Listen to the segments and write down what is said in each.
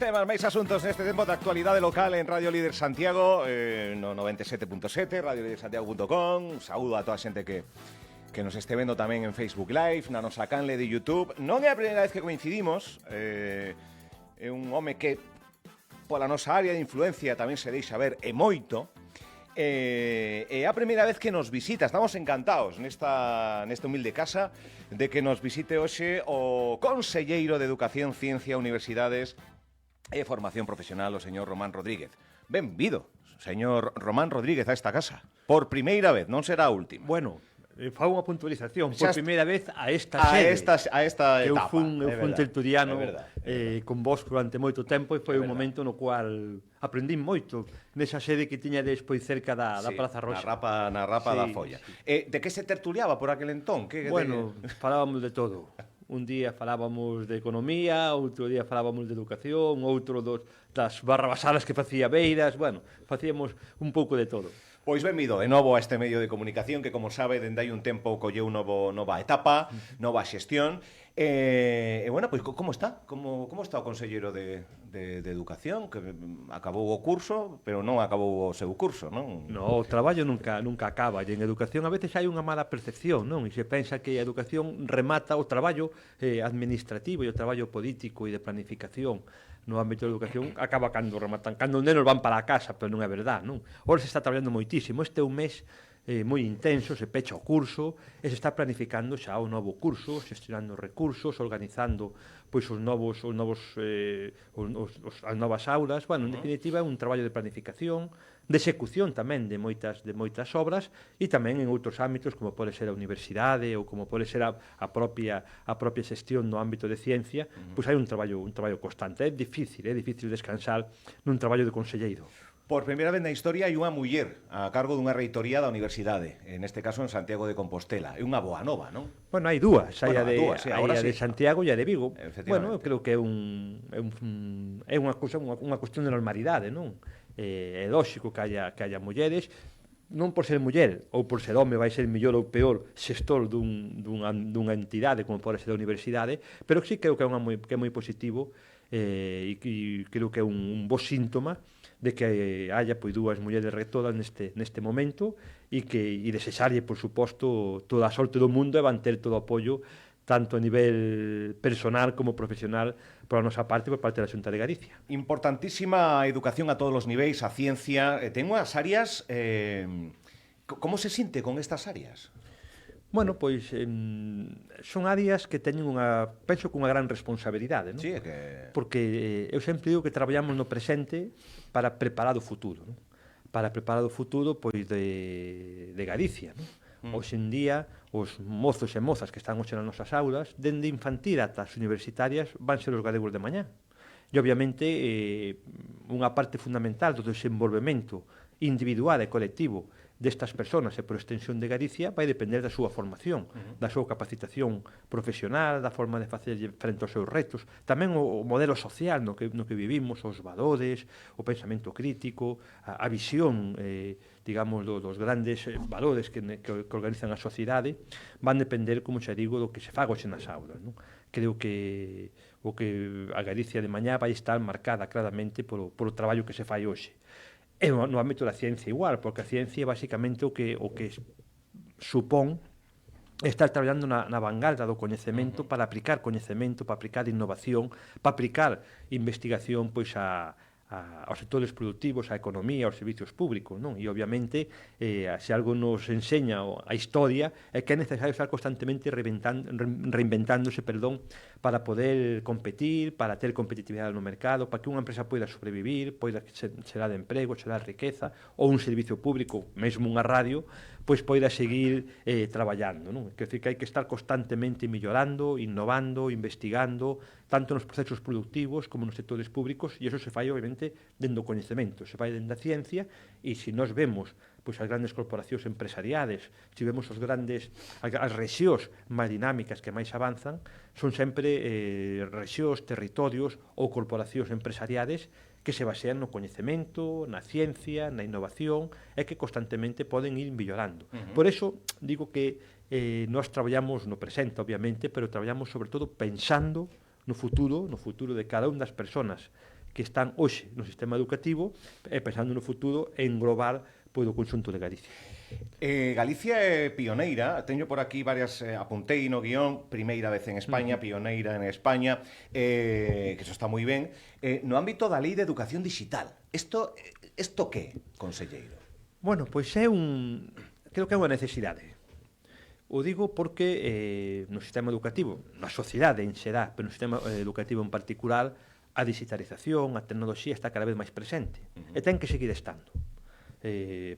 temas, máis asuntos neste tempo de actualidade local en Radio Líder Santiago, no 97.7, radiolidersantiago.com. Saúdo a toda a xente que nos este vendo tamén en Facebook Live, na nosa canle de YouTube. Non é a primeira vez que coincidimos, é un home que pola nosa área de influencia tamén se deixa ver e moito. É a primeira vez que nos visita. Estamos encantados nesta humilde casa de que nos visite hoxe o conselleiro de Educación, Ciencia, Universidades e Formación Profesional, o señor Román Rodríguez. Benvido, señor Román Rodríguez, a esta casa. Por primeira vez, non será a última. Bueno, fa unha puntualización. Por primeira vez a esta sede. A esta etapa. Eu fun tertuliano verdad. con vos durante moito tempo e foi un momento no cual aprendín moito nesa sede que tiña despois cerca da Praza Roxa. Na rapa da Folla. De que se tertuliaba por aquel entón? Bueno, falábamos de todo. Un día falábamos de economía, outro día falábamos de educación, outro das barrabasadas que facía Beiras, bueno, facíamos un pouco de todo. Pois benvido de novo a este medio de comunicación que, como sabe, dende hai un tempo colleu nova etapa, nova xestión. Bueno, pois como está? Como está o conselleiro de Educación? Que acabou o curso, pero non acabou o seu curso, non? No, o traballo nunca acaba. E en educación a veces hai unha mala percepción, non? E se pensa que a educación remata o traballo administrativo e o traballo político e de planificación no ámbito da educación acaba cando rematan, cando os nenos van para a casa, pero non é verdade, non? Ora se está traballando moitísimo, este é un mes moi intenso, se pecha o curso e se está planificando xa o novo curso, xestionando recursos, organizando pois as novas aulas, bueno, en definitiva é un traballo de planificación, de execución tamén de moitas obras e tamén en outros ámbitos como pode ser a universidade ou como pode ser a propia xestión no ámbito de ciencia, pois hai un traballo constante. É difícil descansar nun traballo de conselleiro. Por primeira vez na historia hai unha muller a cargo dunha reitoría da universidade, neste caso en Santiago de Compostela. É unha boa nova, non? Bueno, hai dúas, hai a de Santiago e a de Vigo. Bueno, eu creo que é unha cuestión de normalidade, non? É lógico que haya mulleres, non por ser muller ou por ser home vai ser mellor ou peor xestor dunha entidade como pode ser a universidade, pero sí creo que é moi positivo e creo que é un bo síntoma de que haya pois dúas mulleres rectoras neste momento e desexarlle, por suposto, toda a sorte do mundo e van ter todo o apoio tanto a nivel personal como profesional por a nosa parte, por parte da Xunta de Galicia. Importantísima a educación a todos os niveis, a ciencia. Ten unhas áreas... Como se sinte con estas áreas? Bueno, pois son áreas que teñen penso que unha gran responsabilidade, non? Sí, que... Porque eu sempre digo que traballamos no presente para preparar o futuro, non? Para preparar o futuro pois de Galicia, non? Hoxe en día, os mozos e mozas que están hoxe nas nosas aulas, dende infantil ata as universitarias, van ser os galegos de mañá. E, obviamente, unha parte fundamental do desenvolvemento individual e colectivo destas persoas e por extensión de Galicia vai depender da súa formación, da súa capacitación profesional, da forma de facer frente aos seus retos, tamén o modelo social no que vivimos, os valores, o pensamento crítico, a visión, digamos, dos grandes valores que organizan a sociedade, van depender, como xa digo, do que se faga hoxe nas aulas, non? Creo que a Galicia de mañá vai estar marcada claramente polo traballo que se fai hoxe. E no ámbito da ciencia igual, porque a ciencia é basicamente o que supón estar traballando na vanguarda do coñecemento para aplicar coñecemento, para aplicar innovación, para aplicar investigación pois aos sectores productivos, á economía, aos servicios públicos, non? E, obviamente, se algo nos enseña a historia é que é necesario estar constantemente reinventándose, para poder competir, para ter competitividade no mercado, para que unha empresa poida sobrevivir, poida xerar emprego, xerar riqueza, ou un servicio público, mesmo unha radio, pois poida seguir traballando, non? Quer dizer que hai que estar constantemente mellorando, innovando, investigando, tanto nos procesos productivos como nos sectores públicos, e iso se fai, obviamente, dende o coñecemento, se fai dende a ciencia, e se nós vemos pois as grandes corporacións empresariales, se vemos as rexións máis dinámicas que máis avanzan, son sempre rexións, territorios ou corporacións empresariales que se basean no coñecemento, na ciencia, na innovación, e que constantemente poden ir mellorando. Por eso, digo que nós traballamos no presente, obviamente, pero traballamos sobre todo pensando no futuro de cada unha das persoas que están hoxe no sistema educativo e pensando no futuro en global pois, o conxunto de Galicia. Galicia é pioneira, teño por aquí varias, apuntei no guión, primeira vez en España, pioneira en España, que eso está moi ben, no ámbito da Lei de Educación Digital. Isto que, conselleiro? Bueno, pois creo que é unha necesidade. O digo porque no sistema educativo, na sociedade en xeral, pero no sistema educativo en particular, a digitalización, a tecnoloxía está cada vez máis presente. E ten que seguir estando.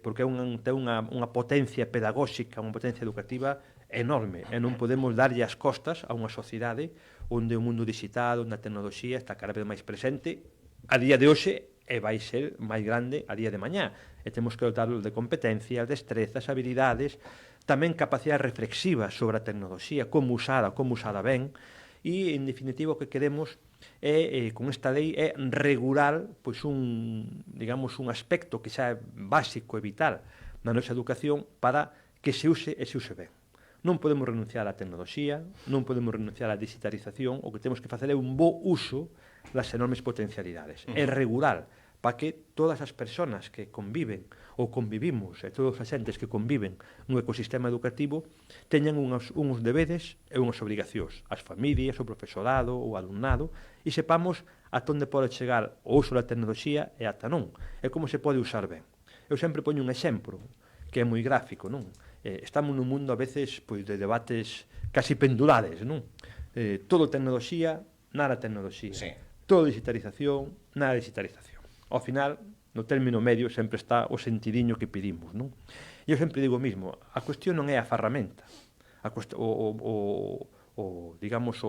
Porque ten unha potencia pedagóxica, unha potencia educativa enorme. E non podemos darlle as costas a unha sociedade onde o mundo digital, onde a tecnoloxía está cada vez máis presente a día de hoxe e vai ser máis grande a día de mañá. E temos que dotarlo de competencias, destrezas, habilidades, tamén capacidade reflexiva sobre a tecnoloxía, como usada ben, e, en definitiva, o que queremos con esta lei é regular pois digamos, un aspecto que xa é básico e vital na nosa educación para que se use e se use ben. Non podemos renunciar á tecnoloxía, non podemos renunciar á digitalización, o que temos que facer é un bo uso das enormes potencialidades. É regular para que todas as persoas que conviven ou convivimos e todos os axentes que conviven no ecosistema educativo teñan uns deberes e unhas obrigacións, as familias, o profesorado, o alumnado, e sepamos ata onde pode chegar o uso da tecnoloxía e ata non, e como se pode usar ben. Eu sempre poño un exemplo que é moi gráfico, non? Estamos nun mundo a veces pois, de debates casi pendulares, non? Todo tecnoloxía, nada tecnoloxía. Sí. Todo digitalización, nada digitalización. Ao final, no término medio, sempre está o sentidiño que pedimos, non? E eu sempre digo o mismo, a cuestión non é a ferramenta, digamos,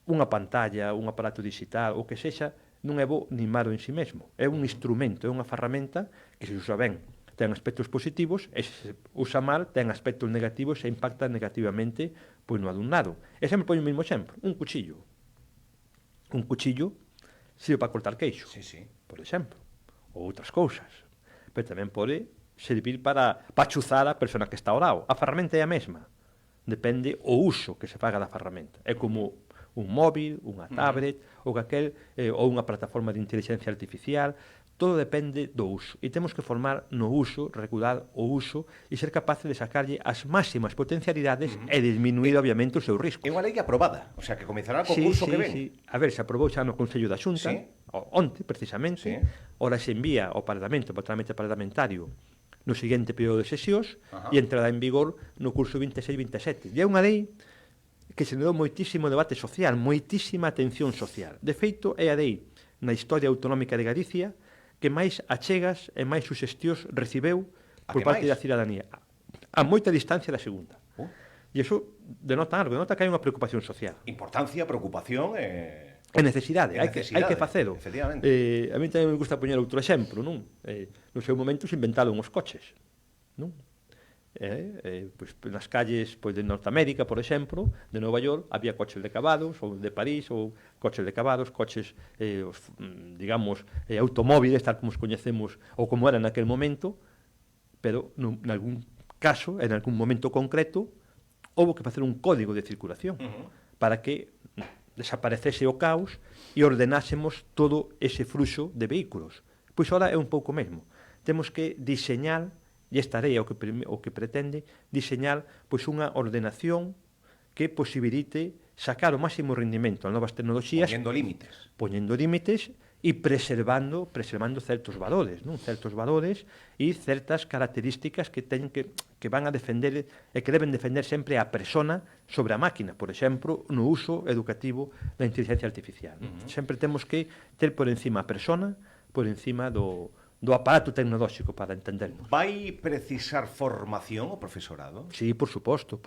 unha pantalla, un aparato digital, o que sexa, non é bo ni malo en si mesmo. É un instrumento, é unha ferramenta que se usa ben, ten aspectos positivos, e se usa mal, ten aspectos negativos e impacta negativamente pois, no alumnado. E sempre poño o mesmo exemplo, un cuchillo. Un cuchillo sirve para cortar queixo, por exemplo, ou outras cousas. Pero tamén pode servir para chuzar a persona que está ao lado. A ferramenta é a mesma. Depende o uso que se faga da ferramenta. É como un móvil, unha tablet, ou unha plataforma de inteligencia artificial. Todo depende do uso. E temos que formar no uso, regular o uso, e ser capaces de sacarlle as máximas potencialidades e disminuir, obviamente, o seu risco. É unha lei aprobada, o sea, que comezará co curso que ven. Sí. A ver, se aprobou xa no Consello da Xunta, onte, precisamente, ora se envía ao Parlamento, para o trámite parlamentario, no seguinte período de sesións, e entrará en vigor no curso 26-27. E é unha lei que se le dou moitísimo debate social, moitísima atención social. De feito, é a lei na historia autonómica de Galicia que máis achegas e máis suxestións recibeu por parte da cidadanía. A moita distancia da segunda. E iso denota algo, denota que hai unha preocupación social. Importancia, preocupación e necesidade, hai que facelo. Efectivamente. A mí tamén me gusta poñer outro exemplo, non? No seu momento se inventaron os coches, non? Pois, nas calles pois, de Norteamérica, por exemplo, de Nova York, había coches de cabados, ou de París, ou coches de cabados, coches, digamos, automóviles, tal como os coñecemos, ou como eran naquel momento, pero, en algún caso, en algún momento concreto, houve que facer un código de circulación para que desaparecese o caos e ordenásemos todo ese fluxo de vehículos. Pois ora é un pouco mesmo. Temos que diseñar, e esta lei o que pretende, diseñar pois unha ordenación que posibilite sacar o máximo rendimento a novas tecnoloxías, poñendo límites e preservando certos valores, non? Certos valores e certas características que van a defender e que deben defender sempre a persona sobre a máquina, por exemplo, no uso educativo da inteligencia artificial. Sempre temos que ter por encima a persona, por encima do aparato tecnolóxico para entendernos. Vai precisar formación o profesorado? Sí, por suposto,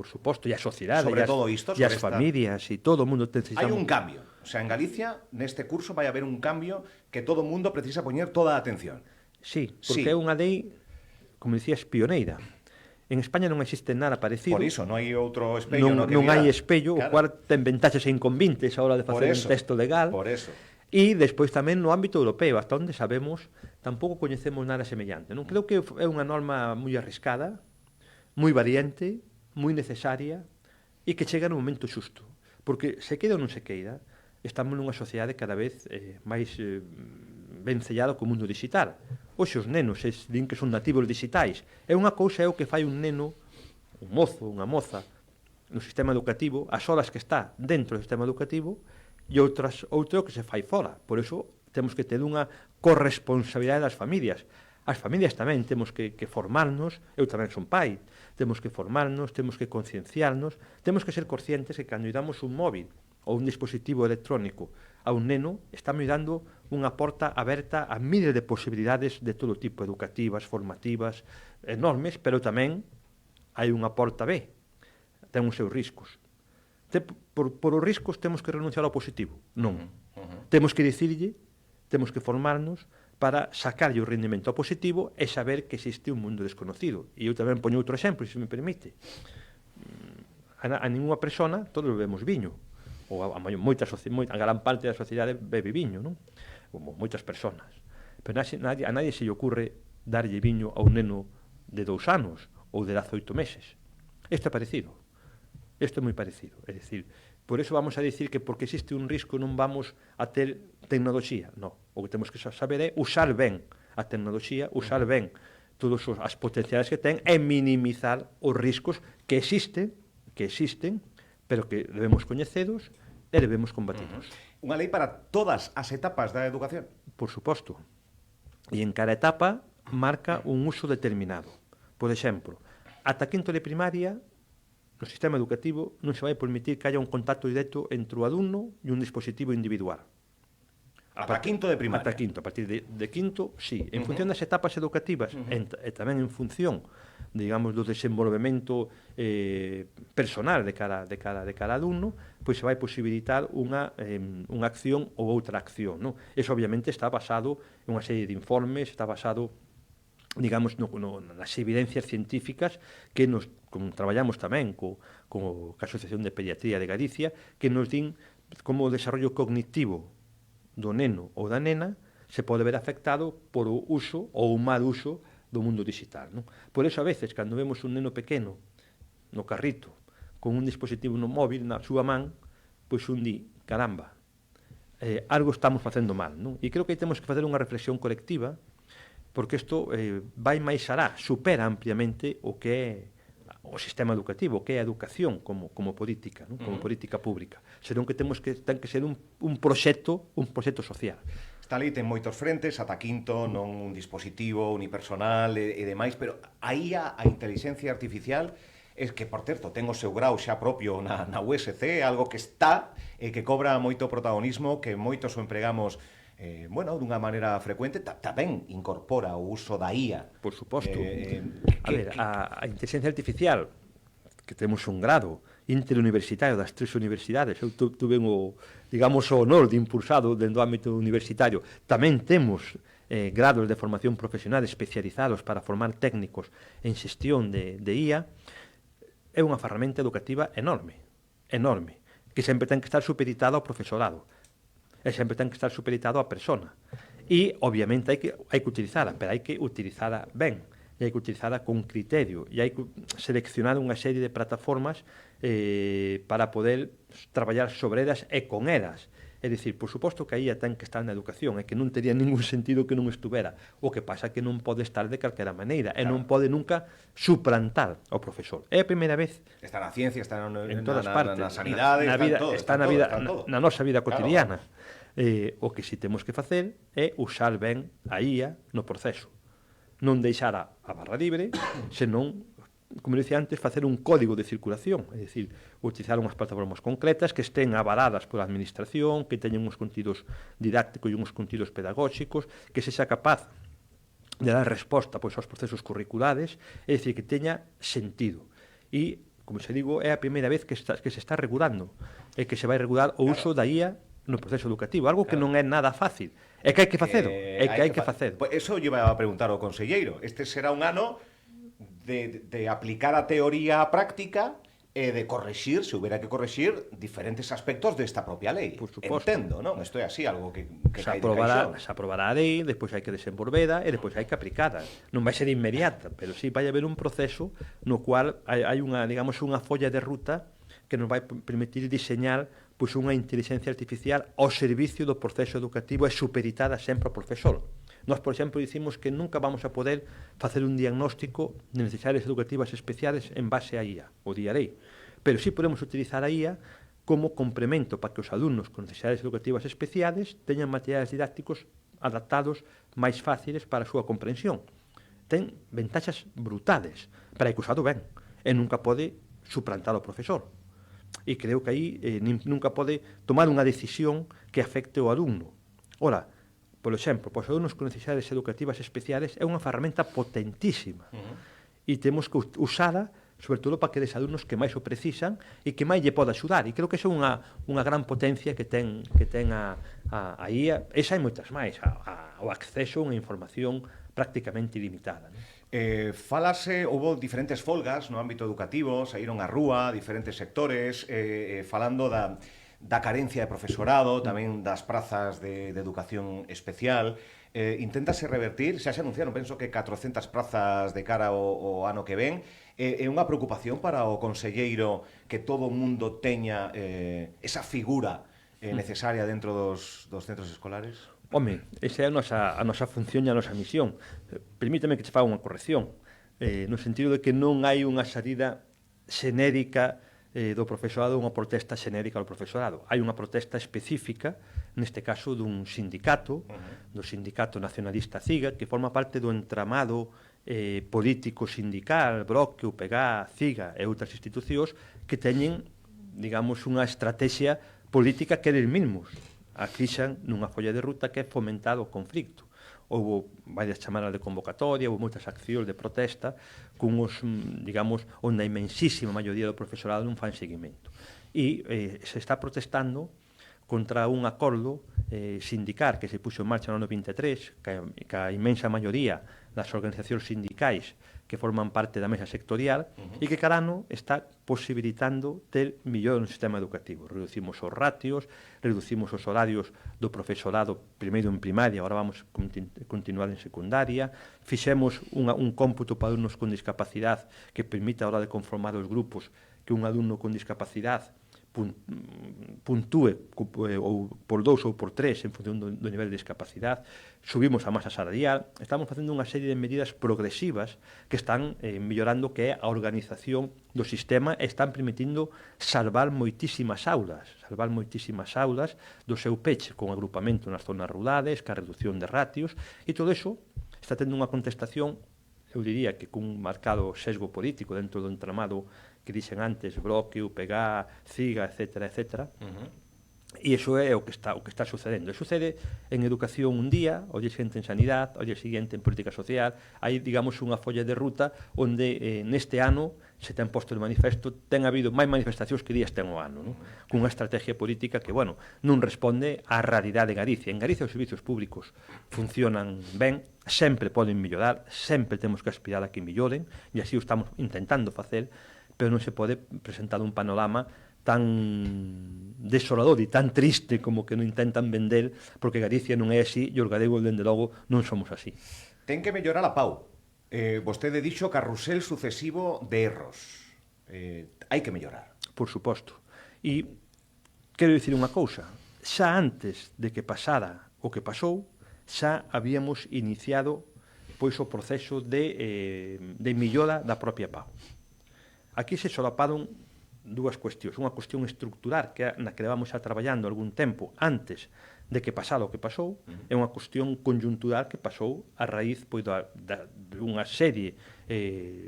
e a sociedade, sobre todo isto, e as familias, e todo o mundo necesitamos. Hai un cambio, o sea, en Galicia, neste curso vai haber un cambio que todo o mundo precisa poñer toda a atención. Sí, porque é unha lei, como dicías, pioneira. En España non existe nada parecido. Por iso, non hai outro espello no que non hai espello, claro. O cual ten ventaxes e inconvenientes a hora de facer un texto legal. Por eso. E despois tamén no ámbito europeo, hasta onde sabemos, tampouco coñecemos nada semellante. Non creo que é unha norma moi arriscada, moi variante, moi necesaria e que chega no momento xusto. Porque se queda ou non se queira, estamos nunha sociedade cada vez máis ben sellado co mundo digital. Hoxe os nenos din que son nativos digitais. E unha cousa é o que fai un neno, un mozo, unha moza, no sistema educativo, as horas que está dentro do sistema educativo, e outro que se fai fora. Por iso temos que ter unha corresponsabilidade das familias. As familias tamén temos que formarnos, eu tamén son pai, temos que formarnos, temos que concienciarnos, temos que ser conscientes que cando damos un móvil ou un dispositivo electrónico a un neno, estamos dando unha porta aberta a miles de posibilidades de todo tipo, educativas, formativas, enormes, pero tamén hai unha porta B, ten os seus riscos. Por os riscos temos que renunciar ao positivo? Non. Temos que dicirlle, temos que formarnos para sacarlle o rendimento ao positivo e saber que existe un mundo desconocido. E eu tamén poño outro exemplo, se me permite. A ninguna persona, todos bebemos viño, ou a gran parte da sociedade bebe viño, non? Como moitas personas. Pero a nadie se lle ocurre darlle viño a un neno de 2 anos ou de 18 meses. Isto é parecido. Isto é moi parecido. É dicir, por iso vamos a dicir que porque existe un risco non vamos a ter tecnoloxía. Non. O que temos que saber é usar ben a tecnoloxía, usar ben todas as potencialidades que ten e minimizar os riscos que existen, pero que debemos coñecedos e debemos combatidos. Unha lei para todas as etapas da educación? Por suposto. E en cada etapa marca un uso determinado. Por exemplo, ata quinto de primaria, no sistema educativo non se vai permitir que haya un contacto directo entre o alumno e un dispositivo individual. Ata quinto de primaria? Ata quinto. A partir de quinto, sí. En función das etapas educativas e tamén en función, digamos, do desenvolvemento personal de cada alumno, pois se vai posibilitar unha acción ou outra acción, non? Eso obviamente está basado en unha serie de informes, está basado, digamos, nas evidencias científicas que traballamos tamén co Asociación de Pediatría de Galicia, que nos din como o desarrollo cognitivo do neno ou da nena se pode ver afectado por o uso ou o mal uso do mundo digital, non? Por iso, a veces, cando vemos un neno pequeno no carrito con un dispositivo no móvil na súa man, pois un di, caramba, algo estamos facendo mal, non? E creo que temos que facer unha reflexión colectiva, porque isto vai máis alá, supera ampliamente o que é o sistema educativo, que é a educación como política, non? Como política pública, senón que ten que ser un proxecto social. Esta lei ten moitos frentes, ata quinto, non un dispositivo unipersonal e demais, pero aí a inteligencia artificial é que, por certo, ten o seu grau xa propio na USC, algo que está e que cobra moito protagonismo, que moitos o empregamos dunha maneira frecuente, tamén incorpora o uso da IA. Por suposto. A inteligencia artificial, que temos un grado interuniversitario das 3 universidades, eu tuve o honor de impulsado dentro do ámbito universitario. Tamén temos grados de formación profesional especializados para formar técnicos en xestión de IA. É unha ferramenta educativa enorme, que sempre ten que estar supeditada ao profesorado. E sempre ten que estar supeditado á persona. E, obviamente, hai que utilizala, pero hai que utilizala ben, e hai que utilizala con criterio, e hai que seleccionar unha serie de plataformas para poder traballar sobre elas e con elas. É dicir, por suposto que aí ten que estar na educación, e que non teria ningún sentido que non estuvera. O que pasa é que non pode estar de calquera maneira, e non pode nunca suplantar ao profesor. É a primeira vez. Está na ciencia, está en todas partes, na sanidade, está na nosa vida cotidiana. O que si temos que facer é usar ben a IA no proceso. Non deixar a barra libre, senón, como dicía antes, facer un código de circulación, é dicir, utilizar unhas plataformas concretas que estén avaladas pola administración, que teñen uns contidos didácticos e uns contidos pedagóxicos, que sexa capaz de dar resposta aos procesos curriculares, é dicir, que teña sentido. E, como se digo, é a primeira vez que se está regulando, e que se vai regular o uso da IA no proceso educativo, algo que non é nada fácil. É que hai que facelo, Eso lle vai a preguntar ao conselleiro. Este será un ano de aplicar a teoría á práctica e de correxir, se houbera que correxir, diferentes aspectos desta propia lei. Por suposto. Entendo, non? Isto é así, algo que se aprobará a lei, despois hai que desenvolvela e despois hai que aplicada. Non vai ser inmediata, pero sí vai haber un proceso no cual hai unha, digamos, unha folla de ruta que nos vai permitir diseñar pois unha inteligencia artificial ao servicio do proceso educativo e superitada sempre ao profesor. Nós, por exemplo, dicimos que nunca vamos a poder facer un diagnóstico de necesidades educativas especiales en base a IA, o DIAREI, pero sí podemos utilizar a IA como complemento para que os alumnos con necesidades educativas especiales teñan materiais didácticos adaptados máis fáciles para a súa comprensión. Ten ventaxas brutales para que usado ben e nunca pode suplantar ao profesor. E creo que aí nunca pode tomar unha decisión que afecte ao alumno. Ora, por exemplo, os alumnos con necesidades educativas especiales é unha ferramenta potentísima e temos que usala sobre todo para aqueles alumnos que máis o precisan e que máis lle pode axudar. E creo que esa é unha gran potencia que ten a IA. Esa hai moitas máis, o acceso a unha información prácticamente ilimitada, non? Houve diferentes folgas no ámbito educativo, saíron á rúa diferentes sectores, falando da carencia de profesorado, tamén das prazas de educación especial. Inténtase revertir, xa se anunciaron, penso que 400 prazas de cara ao ano que ven. É unha preocupación para o conselleiro que todo o mundo teña esa figura necesaria dentro dos centros escolares? Home, esa é a nosa función e a nosa misión. Permíteme que te faga unha corrección, no sentido de que non hai unha salida xenérica do profesorado, unha protesta xenérica do profesorado. Hai unha protesta específica, neste caso dun sindicato, do Sindicato Nacionalista CIGA, que forma parte do entramado político sindical, Bloque, UPG, CIGA e outras institucións que teñen, digamos, unha estrategia política que eles mesmos afixan nunha folla de ruta que é fomentar o conflicto. Houve varias chamadas de convocatoria, houve moitas accións de protesta cunhos, digamos, onde a inmensísima maioría do profesorado non fan seguimento. E se está protestando contra un acordo sindical que se puxo en marcha no ano 23, que a inmensa maioría das organizacións sindicais que forman parte da mesa sectorial e que cada ano está posibilitando ter millor no sistema educativo. Reducimos os ratios, reducimos os horarios do profesorado primeiro en primaria, agora vamos continuar en secundaria, fixemos un cómputo para alumnos con discapacidade que permite a hora de conformar os grupos que un alumno con discapacidade puntúe ou por 2 ou por 3 en función do nivel de discapacidade, subimos a masa salarial, estamos facendo unha serie de medidas progresivas que están mellorando que é a organización do sistema e están permitindo salvar moitísimas aulas do seu peche con agrupamento nas zonas rurales, ca reducción de ratios, e todo iso está tendo unha contestación, eu diría que cun marcado sesgo político dentro do entramado que dixen antes, Bloque, UPG, CIGA, etc. E iso é o que está sucedendo. E sucede en educación un día, o día seguinte en sanidade, o día seguinte en política social. Hai, digamos, unha folla de ruta onde neste ano se ten posto de manifesto, ten habido máis manifestacións que días ten o ano, non? Cunha estrategia política que, bueno, non responde á realidade de Galicia. En Galicia os servicios públicos funcionan ben, sempre poden mellorar, sempre temos que aspirar a que melloren, e así o estamos intentando facer, pero non se pode presentar un panorama tan desolador e tan triste como que non intentan vender, porque Galicia non é así e os galegos, dende logo, non somos así. Ten que mellorar a PAU. Vostede dixo carrusel sucesivo de erros. Hai que mellorar. Por suposto. E quero dicir unha cousa. Xa antes de que pasara o que pasou, xa habíamos iniciado pois o proceso de millora da propia PAU. Aquí se solaparon dúas cuestións. Unha cuestión estructural, que na que levamos xa traballando algún tempo antes de que pasara o que pasou, é unha cuestión conjuntural que pasou a raíz pois, dunha serie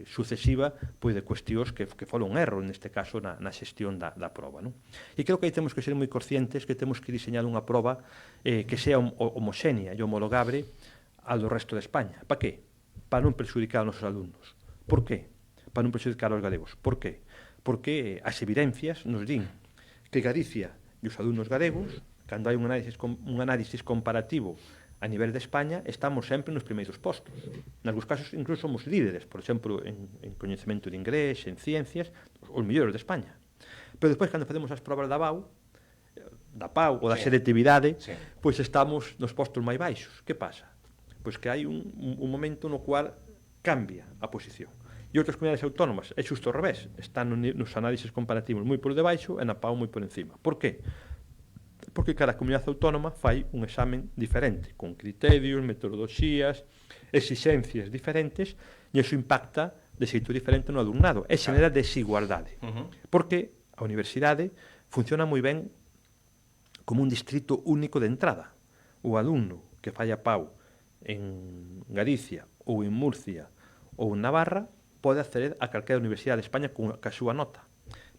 sucesiva pois, de cuestións que foron un erro, neste caso, na xestión da proba. Non? E creo que aí temos que ser moi conscientes que temos que diseñar unha proba que sea homoxénea e homologable ao do resto de España. Para que? Para non perxudicar aos nosos alumnos. Por que? Para non perxudicar aos galegos. Por que? Porque as evidencias nos din que Galicia e os alumnos galegos, cando hai un análisis comparativo a nivel de España, estamos sempre nos primeiros postos. Nalgúns casos, incluso, somos líderes, por exemplo, en coñecemento de inglés, en ciencias, os mellores de España. Pero despois, cando facemos as probas da PAU ou da selectividade, pois estamos nos postos máis baixos. Que pasa? Pois que hai un momento no cual cambia a posición. E outras comunidades autónomas é xusto ao revés, están nos análises comparativos moi por debaixo e na PAU moi por encima. Por que? Porque cada comunidade autónoma fai un examen diferente, con criterios, metodoloxías, exixencias diferentes, e iso impacta de xeito diferente no alumnado e xenera desigualdade. Porque a universidade funciona moi ben como un distrito único de entrada. O alumno que fai a PAU en Galicia ou en Murcia ou en Navarra pode acceder a calquera universidade de España ca súa nota.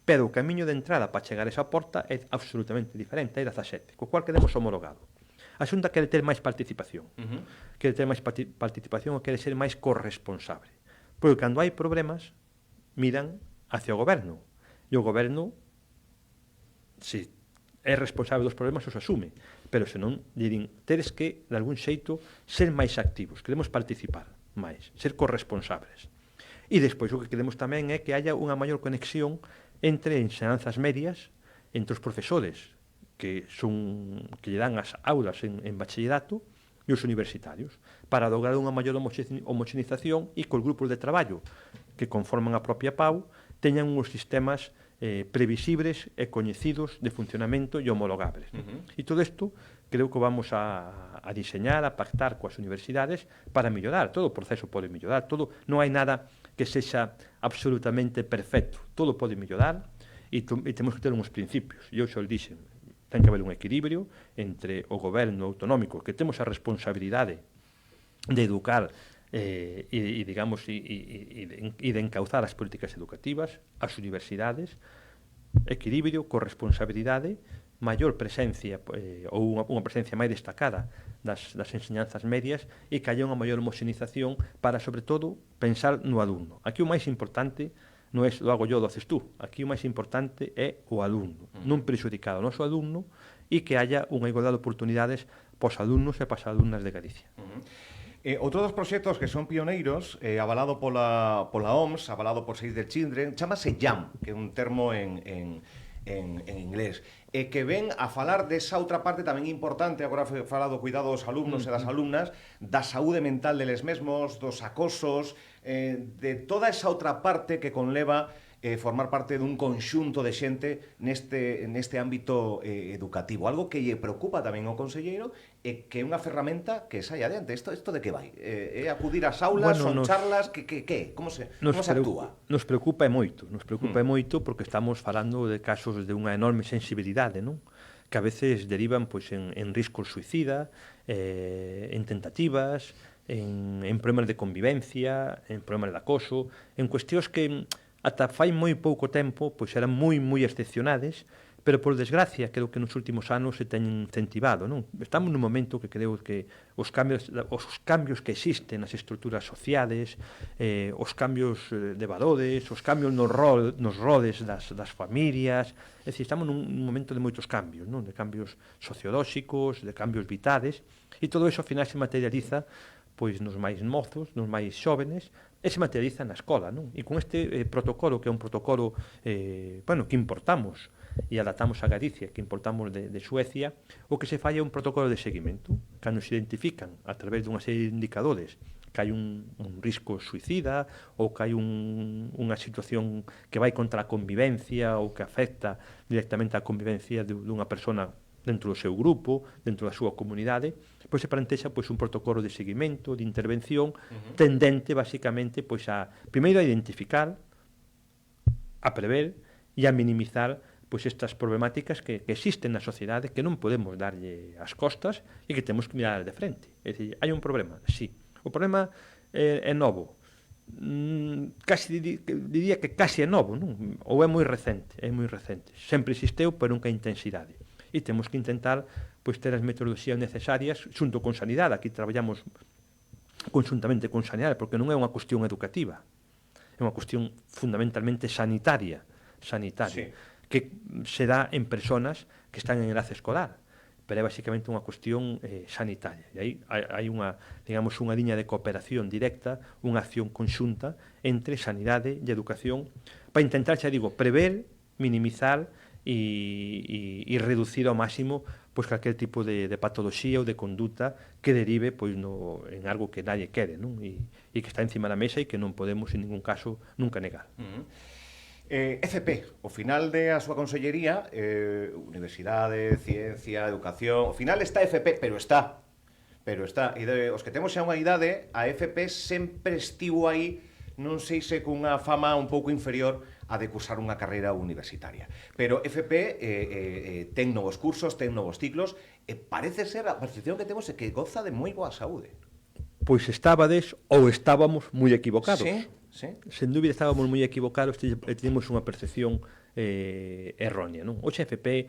Pero o camiño de entrada para chegar a esa porta é absolutamente diferente, é 17, co cual quedemos homologado. A Xunta quere ter máis participación. Quere ter máis participación ou quere ser máis corresponsable. Porque cando hai problemas, miran hacia o goberno. E o goberno, se é responsable dos problemas, os asume. Pero se non, dirín, teres que, de algún xeito, ser máis activos. Queremos participar máis, ser corresponsables. E despois o que queremos tamén é que haya unha maior conexión entre ensinanzas medias, entre os profesores que lle dan as aulas en bachillerato e os universitarios, para lograr unha maior homoxenización e que os grupos de traballo que conforman a propia PAU teñan uns sistemas previsibles e coñecidos de funcionamento e homologables. E todo isto creo que vamos a diseñar, a pactar coas universidades para mellorar. Todo o proceso pode mellorar, todo, non hai nada que sexa absolutamente perfecto. Todo pode mellorar e temos que ter uns principios. E eu xa o dixen, ten que haber un equilibrio entre o goberno autonómico, que temos a responsabilidade de educar digamos, de encauzar as políticas educativas, as universidades, equilibrio, corresponsabilidade, maior presencia ou unha presencia máis destacada das enseñanzas medias e que haya unha maior homoxenización para, sobre todo, pensar no alumno. Aquí o máis importante non é lo hago yo, lo haces tú. Aquí o máis importante é o alumno, non prexudicar o noso alumno e que haya unha igualdade de oportunidades para os alumnos e para as alumnas de Galicia. Outro dos proxectos que son pioneiros, avalado pola OMS, avalado por Save the Children, chamase JAM, que é un termo en inglés, que ven a falar desa outra parte tamén importante, agora fala do cuidado dos alumnos e das alumnas, da saúde mental deles mesmos, dos acosos, de toda esa outra parte que conleva formar parte dun conxunto de xente neste ámbito educativo. Algo que lle preocupa tamén ao conselleiro é que é unha ferramenta que sai adiante. Isto de que vai? É acudir ás aulas, son charlas, que? Como se actúa? Nos preocupa moito porque estamos falando de casos de unha enorme sensibilidade, non? Que a veces derivan pois, en riscos suicida, en tentativas, en problemas de convivencia, en problemas de acoso, en cuestións que ata fai moi pouco tempo pois eran moi excepcionades, pero por desgracia creo que nos últimos anos se teñen incentivado, non? Estamos nun momento que creo que os cambios que existen nas estruturas sociales, os cambios de valores, os cambios nos roles das familias, é dicir, estamos nun momento de moitos cambios, non? De cambios sociolóxicos, de cambios vitales, e todo iso ao final se materializa pois nos máis mozos, nos máis xóvenes, e se materializa na escola, non? E con este protocolo, que é un protocolo que importamos e adaptamos a Galicia, que importamos de Suecia, o que se fai é un protocolo de seguimento, cando se identifican a través dunha serie de indicadores que hai un risco suicida ou que hai unha situación que vai contra a convivencia ou que afecta directamente a convivencia dunha persona dentro do seu grupo, dentro da súa comunidade, pois se plantexa pois un protocolo de seguimento, de intervención, tendente basicamente pois a primeiro a identificar, a prever e a minimizar pois estas problemáticas que existen na sociedade, que non podemos darlle as costas e que temos que mirar de frente. É dicir, hai un problema, sí. O problema é novo. Diría que casi é novo, non? Ou é moi recente, Sempre existeu, pero nunca a intensidade. E temos que intentar pois ter as metodoloxías necesarias xunto con sanidade. Aquí traballamos conjuntamente con sanidade, porque non é unha cuestión educativa, é unha cuestión fundamentalmente sanitaria, sí, que se dá en personas que están en edade escolar, pero é basicamente unha cuestión sanitaria. E aí hai unha liña de cooperación directa, unha acción conxunta entre sanidade e educación para intentar, xa digo, prever, minimizar e reducir ao máximo pois calquer tipo de patoloxía ou de conduta que derive pois en algo que nadie quere, non? E que está encima da mesa e que non podemos en ningún caso nunca negar. FP, ao final de a súa consellería, Universidade, Ciencia, Educación, ao final está FP, pero está. E os que temos xa unha idade, a FP sempre estivo aí, non sei se cunha fama un pouco inferior a de cursar unha carreira universitaria. Pero FP ten novos cursos, ten novos ciclos, e parece ser, a percepción que temos é que goza de moi boa saúde. Pois estábades ou estábamos moi equivocados. Sí. Sen dúbida estábamos moi equivocados e temos unha percepción errónea, non? Hoxe FP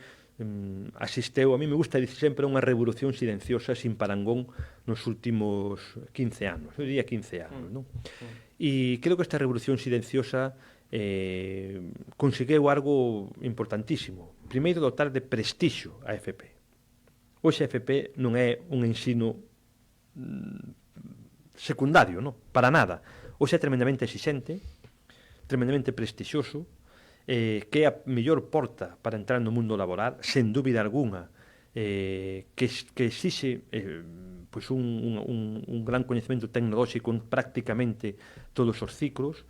asisteu, a mí me gusta dicir sempre, unha revolución silenciosa sin parangón nos últimos 15 anos, eu diría 15 anos, non? E creo que esta revolución silenciosa conseguiu algo importantísimo. Primeiro, dotar de prestixio a FP. Hoxe a FP non é un ensino secundario, non? Para nada. Hoxe é tremendamente exixente, tremendamente prestixioso, que é a mellor porta para entrar no mundo laboral, sen dúbida alguna, que exixe pois un gran coñecemento tecnolóxico en prácticamente todos os ciclos,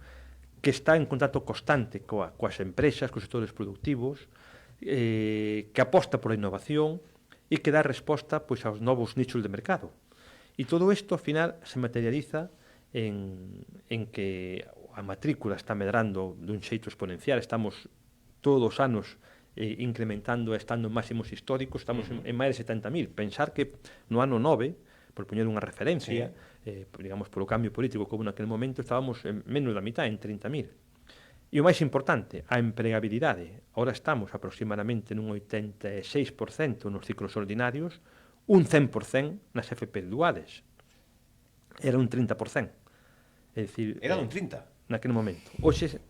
que está en contacto constante coas empresas, cos sectores productivos, que aposta pola innovación e que dá resposta pois aos novos nichos de mercado. E todo isto, ao final, se materializa en que a matrícula está medrando dun xeito exponencial, estamos todos os anos incrementando, estando en máximos históricos, estamos en máis de 70.000. Pensar que no ano 9, por poñer unha referencia, digamos, polo cambio político que houve naquele momento, estábamos en menos da mitad, en 30.000. E o máis importante, a empregabilidade. Ahora estamos aproximadamente nun 86% nos ciclos ordinarios, un 100% nas FP duales. Era un 30%. É dicir, era un 30%? Naquele momento. Hoxe,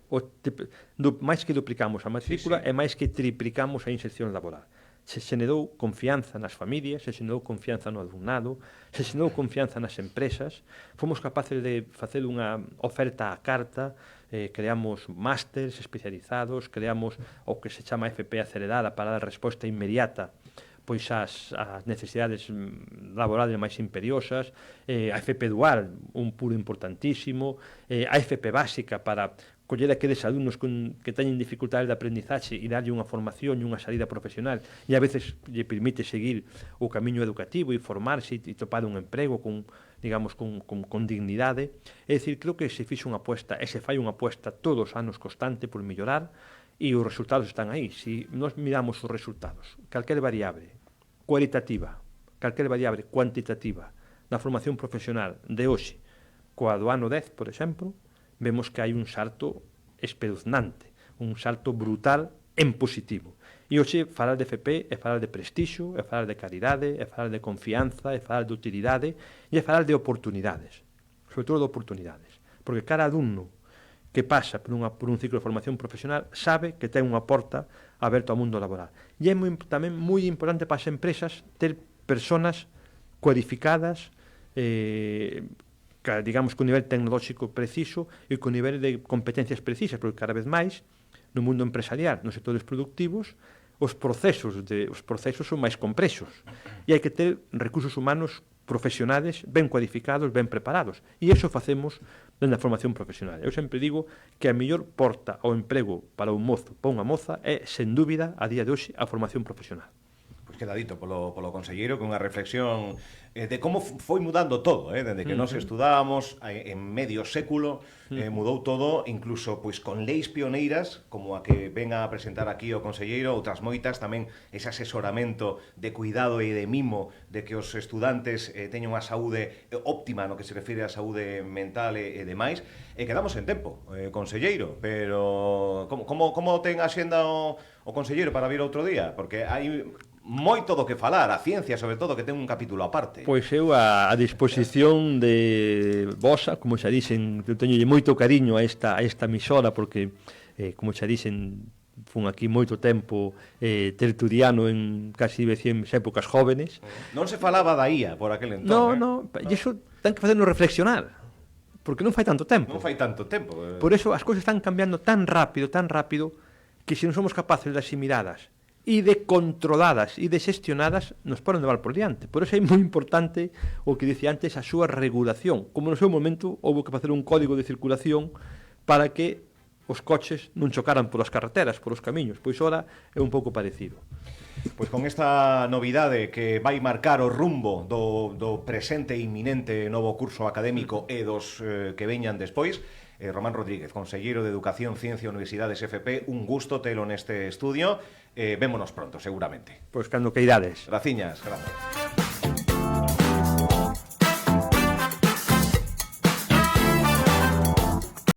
máis que duplicamos a matrícula e máis que triplicamos a inserción laboral. Se xenerou confianza nas familias, se xenerou confianza no alumnado, se xenerou confianza nas empresas, fomos capaces de facer unha oferta á carta, creamos másters especializados, creamos o que se chama FP acelerada para dar resposta inmediata pois as necesidades laborales máis imperiosas, a FP dual, un puro importantísimo, a FP básica para coller aqueles alumnos que teñen dificultades de aprendizaxe e darlle unha formación e unha salida profesional e a veces lle permite seguir o camiño educativo e formarse e topar un emprego con dignidade. É dicir, creo que se fixe unha aposta e se fai unha aposta todos os anos constante por mellorar e os resultados están aí. Se nós miramos os resultados, calquer variable cualitativa, calquer variable cuantitativa na formación profesional de hoxe coa do ano 10, por exemplo, vemos que hai un salto espeluznante, un salto brutal en positivo. E hoxe falar de FP é falar de prestixio, é falar de calidade, é falar de confianza, é falar de utilidade e é falar de oportunidades, sobre todo de oportunidades, porque cada alumno que pasa por un ciclo de formación profesional sabe que ten unha porta aberta ao mundo laboral. E é tamén moi importante para as empresas ter personas cualificadas, digamos, con nivel tecnolóxico preciso e con nivel de competencias precisas, porque cada vez máis no mundo empresarial, nos sectores productivos, os procesos son máis complexos e hai que ter recursos humanos profesionales ben cualificados, ben preparados. E iso facemos dentro da formación profesional. Eu sempre digo que a mellor porta ao emprego para un mozo, para unha moza, é, sen dúbida, a día de hoxe, a formación profesional. Pois queda dito polo conselleiro con unha reflexión de como foi mudando todo, dende que nós estudábamos en medio século, mudou todo, incluso pois con leis pioneiras, como a que ven a presentar aquí o conselleiro, outras moitas, tamén ese asesoramento de cuidado e de mimo de que os estudantes teñan unha saúde óptima no que se refire á saúde mental e demais, e quedamos en tempo, conselleiro, pero como ten a xenda o conselleiro para vir outro día? Porque hai moito do que falar, a ciencia, sobre todo, que ten un capítulo aparte. Pois eu a disposición de vosa, como xa dixen, eu teño moito cariño a esta emisora, porque, como xa dixen, fun aquí moito tempo tertuliano en casi épocas jóvenes. Non se falaba da IA por aquel entón. No, e iso ten que facernos reflexionar, porque non fai tanto tempo. Non fai tanto tempo. Por eso as cousas están cambiando tan rápido, que que se non somos capaces de asimiradas e de controladas e de xestionadas, nos poden levar por diante. Por iso é moi importante o que dicía antes, a súa regulación. Como no seu momento houve que facer un código de circulación para que os coches non chocaran polas carreteras, polos camiños. Pois ora é un pouco parecido. Pois con esta novidade que vai marcar o rumbo do presente e inminente novo curso académico e dos que veñan despois, Román Rodríguez, conselleiro de Educación, Ciencia e Universidades FP, un gusto telo neste estudio. Vémonos pronto, seguramente. Pois cando queirades. Graciñas, gracias.